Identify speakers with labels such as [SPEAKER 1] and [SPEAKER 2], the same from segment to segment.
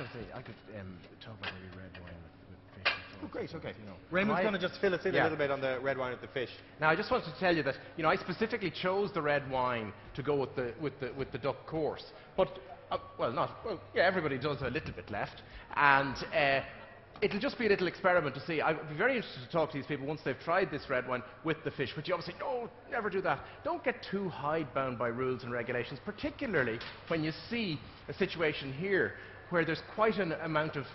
[SPEAKER 1] going to say, I could talk about maybe red wine with fish.
[SPEAKER 2] Oh, great, okay.
[SPEAKER 1] You know.
[SPEAKER 2] Raymond's going to just fill us in a
[SPEAKER 1] Yeah.
[SPEAKER 2] little bit on the red wine with the fish.
[SPEAKER 1] Now, I just wanted to tell you that, you know, I specifically chose the red wine to go with the duck course. But, everybody does a little bit left. And it'll just be a little experiment to see. I'd be very interested to talk to these people once they've tried this red wine with the fish. But you obviously, no, never do that. Don't get too hidebound by rules and regulations, particularly when you see a situation here where there's quite an amount of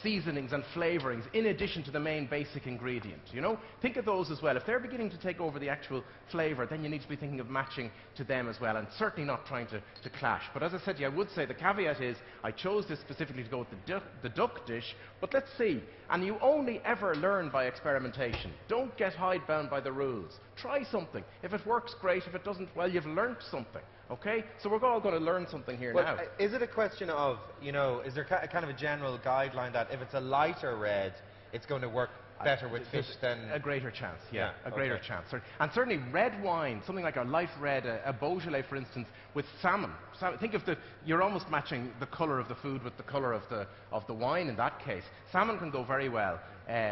[SPEAKER 1] seasonings and flavourings in addition to the main basic ingredient, you know? Think of those as well. If they're beginning to take over the actual flavour, then you need to be thinking of matching to them as well, and certainly not trying to clash. But as I said to you, I would say the caveat is I chose this specifically to go with the duck dish, but let's see. And you only ever learn by experimentation. Don't get hidebound by the rules. Try something. If it works, great. If it doesn't, well, you've learnt something. Okay? So we're all going to learn something here now.
[SPEAKER 2] Is it a question of, you know, is there kind of a general guideline that if it's a lighter red, it's going to work better with fish than...
[SPEAKER 1] A greater chance, yeah. A greater chance. And certainly red wine, something like a light red, a Beaujolais, for instance, with salmon. Think of you're almost matching the colour of the food with the colour of the wine in that case. Salmon can go very well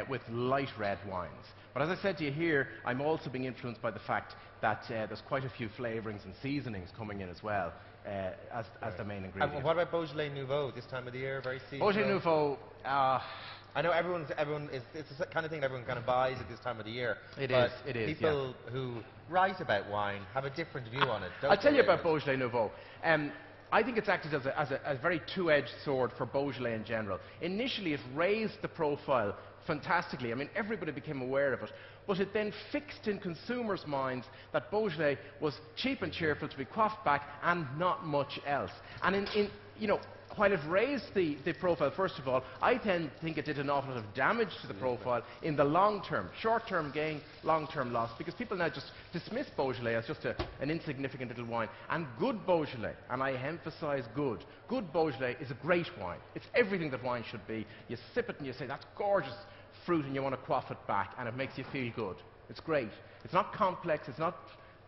[SPEAKER 1] with light red wines. But as I said to you here, I'm also being influenced by the fact that there's quite a few flavourings and seasonings coming in as well as the main ingredient.
[SPEAKER 2] And what about Beaujolais Nouveau this time of the year? Very seasonal.
[SPEAKER 1] Beaujolais Nouveau,
[SPEAKER 2] I know it's the kind of thing everyone kind of buys at this time of the year.
[SPEAKER 1] It is.
[SPEAKER 2] People who write about wine have a different view on it.
[SPEAKER 1] I'll tell you about Beaujolais Nouveau. I think it's acted as a very two-edged sword for Beaujolais in general. Initially, it raised the profile fantastically. I mean, everybody became aware of it. But it then fixed in consumers' minds that Beaujolais was cheap and cheerful to be quaffed back and not much else. And you know, while it raised the profile, first of all, I think it did an awful lot of damage to the profile in the long term. Short-term gain, long-term loss, because people now just dismiss Beaujolais as just an insignificant little wine. And good Beaujolais, and I emphasise good Beaujolais is a great wine. It's everything that wine should be. You sip it and you say, that's gorgeous fruit, and you want to quaff it back, and it makes you feel good. It's great. It's not complex, it's not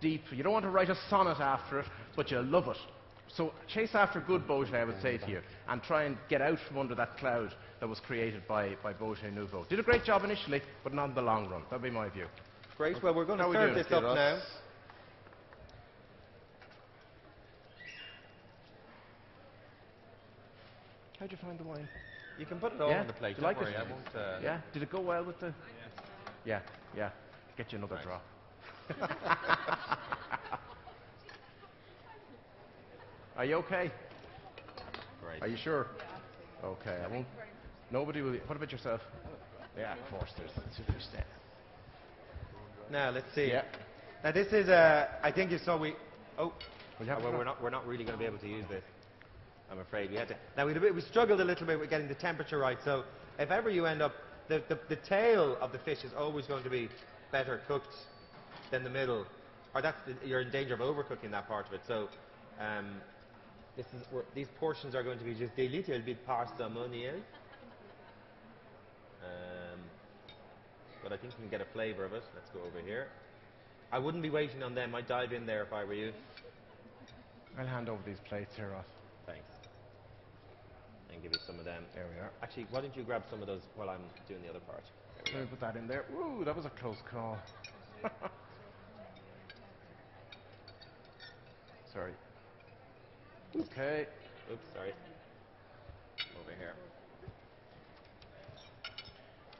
[SPEAKER 1] deep. You don't want to write a sonnet after it, but you love it. So chase after good Beaujolais, I would say to you, and try and get out from under that cloud that was created by Beaujolais Nouveau. Did a great job initially, but not in the long run. That would be my view.
[SPEAKER 2] Great. Well, we're going to serve this up now.
[SPEAKER 1] How'd you find the wine?
[SPEAKER 2] You can put it all on the plate.
[SPEAKER 1] Do you like
[SPEAKER 2] worry,
[SPEAKER 1] it?
[SPEAKER 2] I won't,
[SPEAKER 1] Yeah. Did it go well with the? Yeah. Get you another drop. Are you okay?
[SPEAKER 2] Great.
[SPEAKER 1] Are you sure? Okay. I won't. Nobody will. What about yourself? Yeah, of course. There's super step.
[SPEAKER 2] Now let's see.
[SPEAKER 1] Yeah.
[SPEAKER 2] Now this is I think you saw we. Oh.
[SPEAKER 1] Well,
[SPEAKER 2] we're not really going to be able to use this. I'm afraid we had to. Now we struggled a little bit with getting the temperature right. So if ever you end up, the tail of the fish is always going to be better cooked than the middle, or you're in danger of overcooking that part of it. So these portions are going to be just a little bit parsimonious. But I think you can get a flavour of it. Let's go over here. I wouldn't be waiting on them. I'd dive in there if I were you.
[SPEAKER 1] I'll hand over these plates here, Ross.
[SPEAKER 2] Thanks. And give you some of them.
[SPEAKER 1] There we are.
[SPEAKER 2] Actually, why don't you grab some of those while I'm doing the other part?
[SPEAKER 1] Let me put that in there. Ooh, that was a close call. Sorry. Okay.
[SPEAKER 2] Oops, sorry. Over here.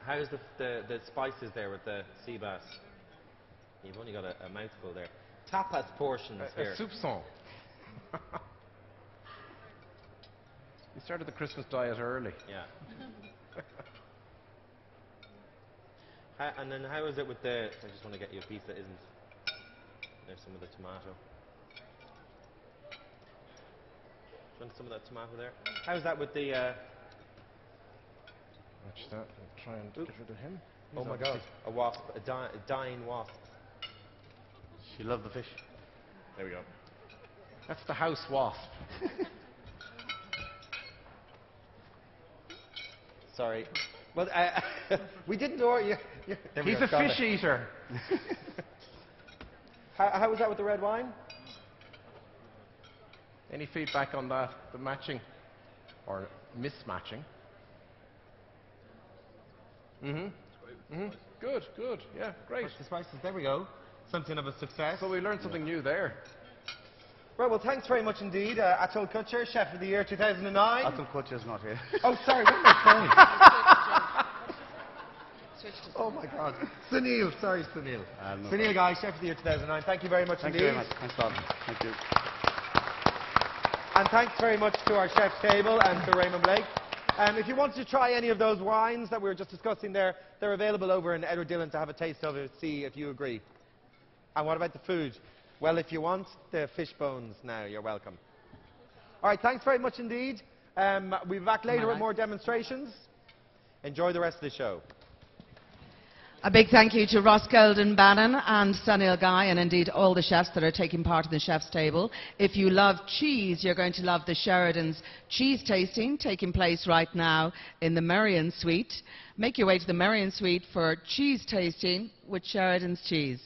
[SPEAKER 2] How's the spices there with the sea bass? You've only got a mouthful there. Tapas portions here.
[SPEAKER 1] A soupçon. You started the Christmas diet early.
[SPEAKER 2] Yeah. And then how is it with the... I just want to get you a piece that isn't... There's some of the tomato. Do you want some of that tomato there? How's that with the...
[SPEAKER 1] Watch that. I'll try and get rid of him.
[SPEAKER 2] Oh my God. A wasp. A dying wasp.
[SPEAKER 1] She loved the fish.
[SPEAKER 2] There we go.
[SPEAKER 1] That's the house wasp.
[SPEAKER 2] Sorry. Well, we didn't know you.
[SPEAKER 1] He's a fish eater.
[SPEAKER 2] How was that with the red wine?
[SPEAKER 1] Any feedback on that? The matching? Or mismatching. Good, good. Yeah, great.
[SPEAKER 2] Push the spices. There we go. Something of a success.
[SPEAKER 1] So we learned something new there.
[SPEAKER 2] Right, well, thanks very much indeed, Atul Kutcher, Chef of the Year 2009.
[SPEAKER 3] Atul Kutcher's not here.
[SPEAKER 2] Oh, sorry, what am I saying? Oh, my God. Sunil, sorry, Sunil.
[SPEAKER 3] No
[SPEAKER 2] Sunil Ghai, Chef of the Year 2009. Thank you very much
[SPEAKER 3] Thank
[SPEAKER 2] indeed.
[SPEAKER 3] you very much. Thanks, Don. Thank you.
[SPEAKER 2] And thanks very much to our chef's table and to Raymond Blake. If you want to try any of those wines that we were just discussing there, they're available over in Edward Dillon to have a taste of it, see if you agree. And what about the food? Well, if you want the fish bones now, you're welcome. All right, thanks very much indeed. We'll be back later with more demonstrations. Enjoy the rest of the show.
[SPEAKER 4] A big thank you to Ross Golden Bannon and Sunil Ghai, and indeed all the chefs that are taking part in the chef's table. If you love cheese, you're going to love the Sheridan's cheese tasting taking place right now in the Merrion Suite. Make your way to the Merrion Suite for cheese tasting with Sheridan's cheese.